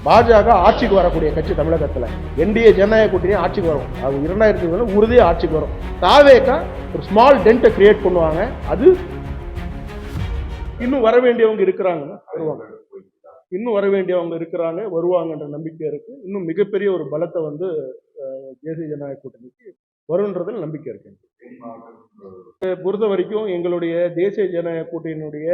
பாஜக ஆட்சிக்கு வரக்கூடிய கட்சி தமிழகத்தில் என்டிஏ ஜனநாயக கூட்டணி ஆட்சிக்கு வரும். அது 2020 உறுதியாக ஆட்சிக்கு வரும். தாவேக்கா ஒரு ஸ்மால் டென்ட்டை கிரியேட் பண்ணுவாங்க. அது இன்னும் வர வேண்டியவங்க இருக்கிறாங்க, வருவாங்க. இன்னும் வர வேண்டியவங்க இருக்கிறாங்க, வருவாங்கன்ற நம்பிக்கை இருக்கு. இன்னும் மிகப்பெரிய ஒரு பலத்தை வந்து தேசிய ஜனநாயக கூட்டணிக்கு வரும்ன்றதில் நம்பிக்கை இருக்கு. பொறுத்த வரைக்கும் எங்களுடைய தேசிய ஜனநாயக கூட்டணியினுடைய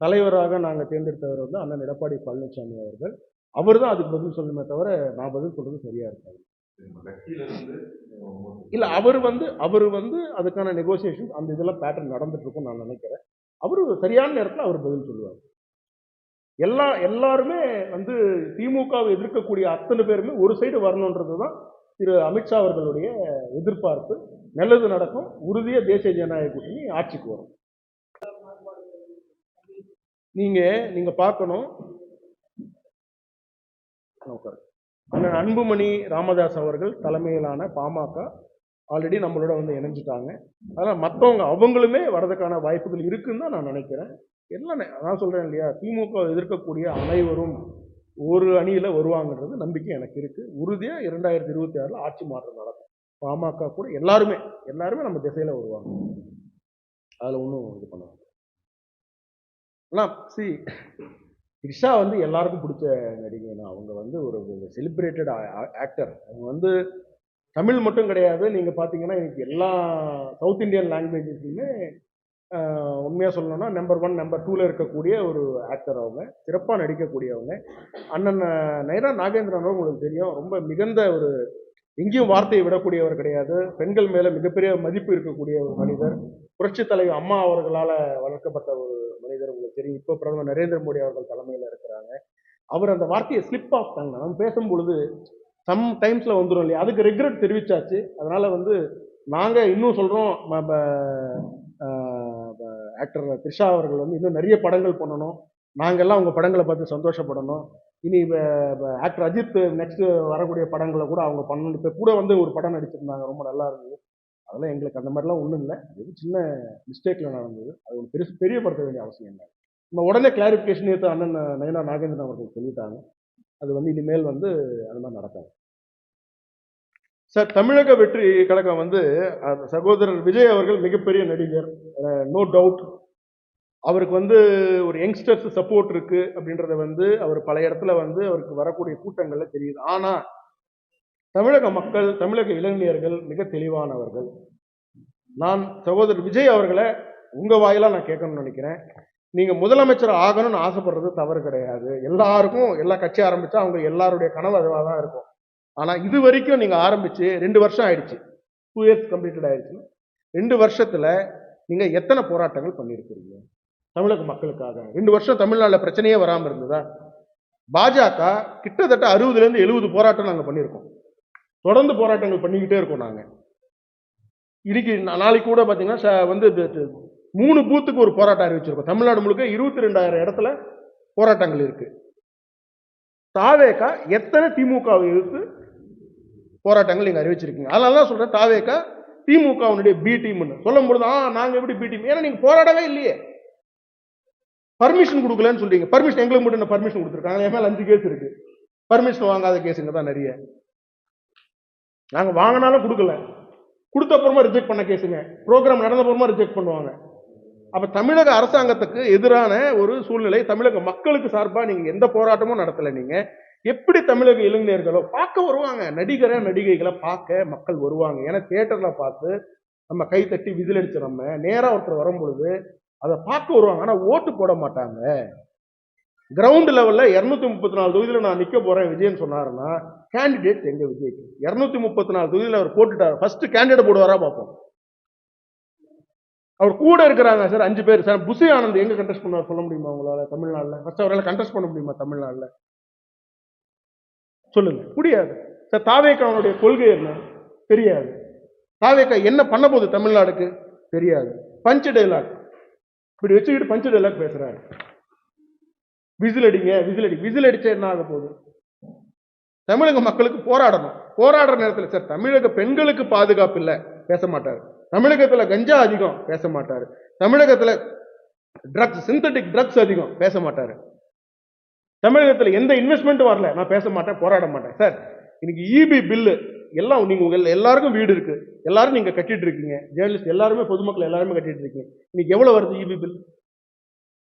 தலைவராக நாங்கள் தேர்ந்தெடுத்தவர் வந்து அண்ணன் எடப்பாடி பழனிசாமி அவர்கள். அவர் தான் அதுக்கு பதில் சொல்லணுமே தவிர நான் பதில் சொல்றது சரியா இருக்காது. இல்ல அவர் வந்து அதுக்கான நெகோசியேஷன் அந்த இதெல்லாம் பேட்டர்ன் நடந்துட்டு இருக்கும் நான் நினைக்கிறேன். அவரு சரியான நேரத்தில் அவர் பதில் சொல்லுவார். எல்லாருமே வந்து திமுகவை எதிர்க்கக்கூடிய அத்தனை பேருமே ஒரு சைடு வரணுன்றதுதான் திரு அமித்ஷா அவர்களுடைய எதிர்பார்ப்பு. நல்லது நடக்கும், உறுதியா தேசிய ஜனநாயக கூட்டணி ஆட்சிக்கு வரும். நீங்க பார்க்கணும், அண்ணன் அன்புமணி ராமதாஸ் அவர்கள் தலைமையிலான பாமக ஆல்ரெடி நம்மளோட வந்து இணைஞ்சிட்டாங்க. அதனால் மற்றவங்க அவங்களுமே வரதுக்கான வாய்ப்புகள் இருக்குன்னு தான் நான் நினைக்கிறேன். எல்லாம் நான் சொல்றேன் இல்லையா, திமுக எதிர்க்கக்கூடிய அனைவரும் ஒரு அணியில வருவாங்கன்றது நம்பிக்கை எனக்கு இருக்கு. உறுதியா 2026 ஆட்சி மாற்றம் நடக்கும். பாமக கூட எல்லாருமே நம்ம திசையில வருவாங்க. அதுல ஒன்றும் இது பண்ணுவாங்க. ஆனால் த்ரிஷா வந்து எல்லாருக்கும் பிடிச்ச நடிகைனா, அவங்க வந்து ஒரு செலிப்ரேட்டட் ஆக்டர். அவங்க வந்து தமிழ் மட்டும் கிடையாது, நீங்க பாத்தீங்கன்னா எனக்கு எல்லா சவுத் இந்தியன் லாங்குவேஜஸ்லையுமே உண்மையா சொல்லணும்னா நம்பர் 1 நம்பர் 2ல இருக்கக்கூடிய ஒரு ஆக்டர். அவங்க சிறப்பா நடிக்கக்கூடியவங்க. அண்ணன் நயனா நாகேந்திரன் உங்களுக்கு தெரியும், ரொம்ப மிகுந்த ஒரு எங்கேயும் வார்த்தையை விடக்கூடியவர் கிடையாது. பெண்கள் மேல மிகப்பெரிய மதிப்பு இருக்கக்கூடிய ஒரு மனிதர். புரட்சி தலைவர் அம்மா அவர்களால வளர்க்கப்பட்ட ஒரு மனிதர். உங்களுக்கு தெரியும், இப்போ பிரதமர் நரேந்திர மோடி அவர்கள் தலைமையில இருக்கிறாங்க. அவர் அந்த வார்த்தையை ஸ்லிப் ஆஃப் தாங்க நம்ம பேசும்பொழுது சம் டைம்ஸ்ல வந்துடும் இல்லையா, அதுக்கு ரெக்ரெட் தெரிவிச்சாச்சு. அதனால வந்து நாங்க இன்னும் சொல்றோம், ஆக்டர் த்ரிஷா அவர்கள் வந்து இன்னும் நிறைய படங்கள் பண்ணணும். நாங்கெல்லாம் அவங்க படங்களை பார்த்து சந்தோஷப்படணும். இனி ஆக்டர் அஜித் நெக்ஸ்ட் வரக்கூடிய படங்களை கூட அவங்க பண்ணணும். இப்போ கூட வந்து ஒரு படம் நடிச்சிருந்தாங்க, ரொம்ப நல்லா இருந்தது. அதெல்லாம் எங்களுக்கு அந்த மாதிரிலாம் ஒன்றும் இல்லை, அது சின்ன மிஸ்டேக்ல நடந்தது. அது ஒரு பெரியப்படுத்த வேண்டிய அவசியம் இல்லை. நம்ம உடனே கிளாரிபிகேஷன் எடுத்து அண்ணன் நயனா நாகேந்திரன் அவர்கள் சொல்லிட்டாங்க. அது வந்து இனிமேல் வந்து அது மாதிரி நடக்காது சார். தமிழக வெற்றி கழகம் வந்து சகோதரர் விஜய் அவர்கள் மிகப்பெரிய நடிகர், நோ டவுட். அவருக்கு வந்து ஒரு யங்ஸ்டர்ஸ் சப்போர்ட் இருக்கு அப்படின்றத வந்து அவர் பல இடத்துல வந்து அவருக்கு வரக்கூடிய கூட்டங்கள்ல தெரியுது. ஆனா தமிழக மக்கள், தமிழக இளைஞர்கள் மிக தெளிவானவர்கள். நான் சகோதரர் விஜய் அவர்களை உங்க வாயிலா நான் கேட்கணும்னு நினைக்கிறேன். நீங்க முதலமைச்சர் ஆகணும்னு ஆசைப்படுறது தவறு கிடையாது. எல்லாருக்கும் எல்லா கட்சி ஆரம்பிச்சா அவங்க எல்லாருடைய கனவு அதுவாக தான் இருக்கும். ஆனா இது வரைக்கும் நீங்க ஆரம்பிச்சு 2 வருஷம் ஆயிடுச்சு, 2 இயர்ஸ் கம்ப்ளீட்டட் ஆயிடுச்சு. 2 வருஷத்துல நீங்க எத்தனை போராட்டங்கள் பண்ணியிருக்கிறீங்க தமிழக மக்களுக்காக? 2 வருஷம் தமிழ்நாட்டில் பிரச்சனையே வராம இருந்ததா? பாஜக கிட்டத்தட்ட 60லேருந்து 70 போராட்டம் நாங்க பண்ணியிருக்கோம். தொடர்ந்து போராட்டங்கள் பண்ணிக்கிட்டே இருக்கோம். நாங்க இன்னைக்கு நாளைக்கு கூட பாத்தீங்கன்னா வந்து 3 பூத்துக்கு ஒரு போராட்டம் அறிவிச்சிருக்கோம். தமிழ்நாடு முழுக்க 22,000 இடத்துல போராட்டங்கள் இருக்கு. தாவேக்கா எத்தனை திமுகவை எதிர்த்து போராட்டங்கள் நீங்க அறிவிச்சிருக்கீங்க? அதனாலதான் சொல்றேன், தாவேக்கா திமுகவுடைய பி டீம்னு சொல்லும் பொழுது நாங்க எப்படி பி டீம்? ஏன்னா நீங்க போராடவே இல்லையே, பர்மிஷன் கொடுக்கலன்னு சொல்றீங்க. பர்மிஷன் எங்களுக்கு மட்டும் பர்மிஷன் கொடுத்துருக்காங்க. என் மேல 5 கேஸ் இருக்கு. பர்மிஷன் வாங்காத கேஸுங்க தான் நிறைய. நாங்க வாங்கினாலும் கொடுக்கல, கொடுத்த அப்புறமா ரிஜெக்ட் பண்ண கேஸுங்க. ப்ரோக்ராம் நடந்த அப்புறமா ரிஜெக்ட் பண்ணுவாங்க. அப்ப தமிழக அரசாங்கத்துக்கு எதிரான ஒரு சூழ்நிலை, தமிழக மக்களுக்கு சார்பா நீங்க எந்த போராட்டமும் நடத்தல. நீங்க எப்படி தமிழக இளைஞர்களோ பார்க்க வருவாங்க, நடிகைகளை பார்க்க மக்கள் வருவாங்க. ஏன்னா தியேட்டர்ல பார்த்து நம்ம கை தட்டி விசில் அடிச்சு நம்ம நேரா ஒருத்தர் வரும் பொழுது அதை பார்க்க வருவாங்க. ஆனா ஓட்டு போட மாட்டாங்க. கிரவுண்ட் லெவல்ல 234 தொகுதியில நான் நிக்க போறேன் விஜயன் சொன்னாருன்னா, கேண்டிடேட் எங்க விஜய்க்கு 234 தொகுதியில அவர் போட்டுட்டார். ஃபர்ஸ்ட் கேண்டிடேட் போடுவாரா பார்ப்போம். அவர் கூட இருக்கிறாங்க சார் 5 பேர் சார். புசி ஆனந்த் எங்க கண்டெஸ்ட் பண்ணுவார் சொல்ல முடியுமா உங்களால? தமிழ்நாடுல ஃபர்ஸ்ட் அவரால் கண்டெஸ்ட் பண்ண முடியுமா தமிழ்நாடுல? சொல்லுங்க, முடியாது சார். தாவேக்காவுடைய கொள்கை என்ன தெரியாது. தாவேக்கா என்ன பண்ண போகுது தமிழ்நாடுக்கு தெரியாது. பஞ்ச் டைலாக் இப்படி வச்சுக்கிட்டு பஞ்ச் டைலாக் பேசுறாரு. விசில் அடிங்க, விசில் அடிச்சா என்ன ஆக போகுது? தமிழக மக்களுக்கு போராடணும். போராடுற நேரத்தில் சார் தமிழக பெண்களுக்கு பாதுகாப்பு இல்லை, பேச மாட்டாரு. தமிழகத்துல கஞ்சா அதிகம், பேச மாட்டாரு. தமிழகத்துல ட்ரக்ஸ், சிந்தட்டிக் ட்ரக்ஸ் அதிகம், பேச மாட்டாரு. தமிழகத்தில் எந்த இன்வெஸ்ட்மெண்ட்டும் வரல. நான் பேச மாட்டேன், போராட மாட்டேன். சார் இன்னைக்கு இபி பில்லு எல்லாம் நீங்க எல்லாருக்கும் வீடு இருக்கு, எல்லாரும் நீங்க கட்டிட்டு இருக்கீங்க, ஜேர்னலிஸ்ட் எல்லாருமே, பொதுமக்கள் எல்லாருமே கட்டிட்டு இருக்கீங்க. இன்னைக்கு எவ்வளவு வருது இபி பில்?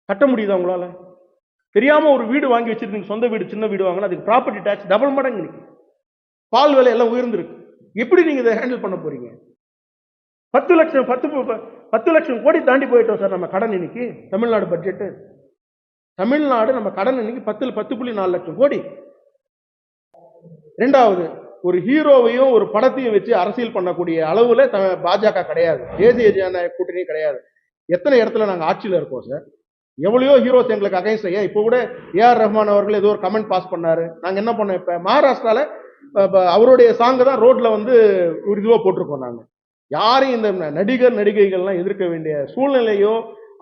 கட்ட முடியுதா உங்களால? தெரியாம ஒரு வீடு வாங்கி வச்சிருக்கீங்க, சொந்த வீடு, சின்ன வீடு வாங்கினா அதுக்கு ப்ராப்பர்ட்டி டாக்ஸ் டபுள் மடங்கு இருக்கு. பால் விலை எல்லாம் உயர்ந்திருக்கு. எப்படி நீங்க இதை ஹேண்டில் பண்ண போறீங்க? 10 லட்சம் கோடி தாண்டி போயிட்டோம் சார் நம்ம கடன் இன்னைக்கு. தமிழ்நாடு பட்ஜெட், தமிழ்நாடு நம்ம கடன் இன்னைக்கு 10.4 லட்சம் கோடி. ரெண்டாவது, ஒரு ஹீரோவையும் ஒரு படத்தையும் வச்சு அரசியல் பண்ணக்கூடிய அளவுல பாஜக கிடையாது, தேசிய ஜனநாயக கூட்டணி கிடையாது. எத்தனை இடத்துல நாங்க ஆட்சியில இருக்கோம் சார்? எவ்வளவோ ஹீரோஸ் எங்களுக்கு அகைன்ஸ்ட். இப்போ கூட ஏஆர் ரஹ்மான் அவர்கள் ஏதோ ஒரு கமெண்ட் பாஸ் பண்ணாரு. நாங்க என்ன பண்ணோம், இப்ப மகாராஷ்டிரால அவருடைய சாங்க தான் ரோட்ல வந்து ஒரு இதுவா போட்டிருக்கோம். நாங்க யாரையும் இந்த நடிகர் நடிகைகள்லாம் எதிர்க்க வேண்டிய சூழ்நிலையோ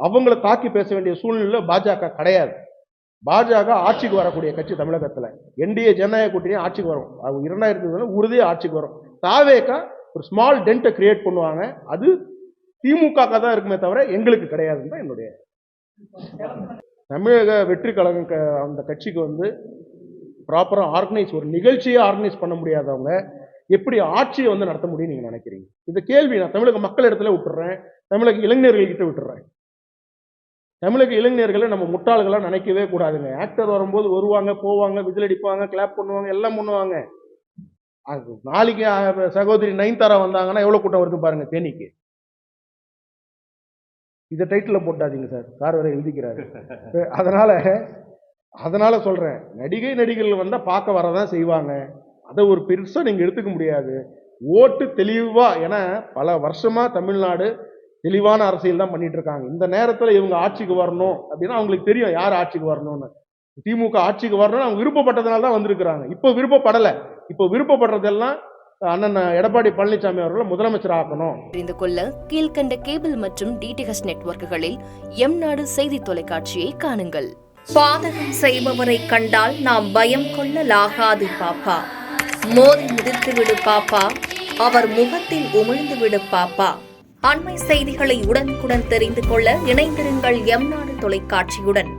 அவங்கள தாக்கி பேச வேண்டிய சூழ்நிலையில பாஜக கிடையாது. பாஜக ஆட்சிக்கு வரக்கூடிய கட்சி தமிழகத்துல. என்டிஏ ஜனநாயக கூட்டணி ஆட்சிக்கு வரும், 2000 உறுதியாக ஆட்சிக்கு வரும். தாவேக்கா ஒரு ஸ்மால் டென்ட்டை கிரியேட் பண்ணுவாங்க, அது திமுக தான் இருக்குமே தவிர எங்களுக்கு கிடையாதுன்னு தான் என்னுடைய. தமிழக வெற்றி கழகம் அந்த கட்சிக்கு வந்து ப்ராப்பரா ஆர்கனைஸ், ஒரு நிகழ்ச்சியை ஆர்கனைஸ் பண்ண முடியாதவங்க எப்படி ஆட்சியை வந்து நடத்த முடியும் நீங்க நினைக்கிறீங்க? இந்த கேள்வி நான் தமிழக மக்கள் இடத்துல விட்டுறேன், தமிழக இளைஞர்கள் கிட்ட விட்டுறேன். தமிழக இளைஞர்களை நம்ம முட்டாள்களா நினைக்கவே கூடாதுங்க. ஆக்டர் வரும்போது வருவாங்க, போவாங்க, விசில் அடிப்பாங்க, கிளாப் பண்ணுவாங்க, எல்லாம் பண்ணுவாங்க. அது நாளைக்கு சகோதரி நயன்தாரா வந்தாங்கன்னா எவ்வளவு கூட்டம் வருது பாருங்க தேனிக்கு. இதை டைட்டில் போட்டாதீங்க சார், சார் வரை எழுதிக்கிறாரு. அதனால சொல்றேன், நடிகர்கள் வந்தா பார்க்க வரதான் செய்வாங்க. அதை ஒரு பெருசா நீங்க எடுத்துக்க முடியாது. ஓட்டு தெளிவா, ஏன்னா பல வருஷமா தமிழ்நாடு தெளிவான அரசியல் தான் பண்ணிட்டு இருக்காங்க. இந்த நேரத்தில் இவங்க ஆட்சிக்கு வரணும் அப்படின்னா அவங்களுக்கு தெரியும் யார் ஆட்சிக்கு வரணும்னு. திமுக ஆட்சிக்கு வரணும்னு அவங்க விருப்பப்பட்டதுனால தான் வந்திருக்கிறாங்க. இப்போ விருப்பப்படல. இப்போ விருப்பப்படுறதெல்லாம் அண்ணன் எடப்பாடி பழனிசாமி அவர்களை முதலமைச்சர் ஆக்கணும். தெரிந்து கொள்ள கீழ்கண்ட கேபிள் மற்றும் டிடிஹெச் நெட்வொர்க்குகளில் எம் நாடு செய்தி தொலைக்காட்சியை காணுங்கள். பாதகம் செய்பவரை கண்டால் நாம் பயம் கொள்ளலாகாது பாப்பா. மோதி மிதித்து விடு பாப்பா, அவர் முகத்தில் உமிழ்ந்து விடு பாப்பா. அண்மை செய்திகளை உடனுக்குடன் தெரிந்து கொள்ள இணைந்திருங்கள் எம் நாடு தொலைக்காட்சியுடன்.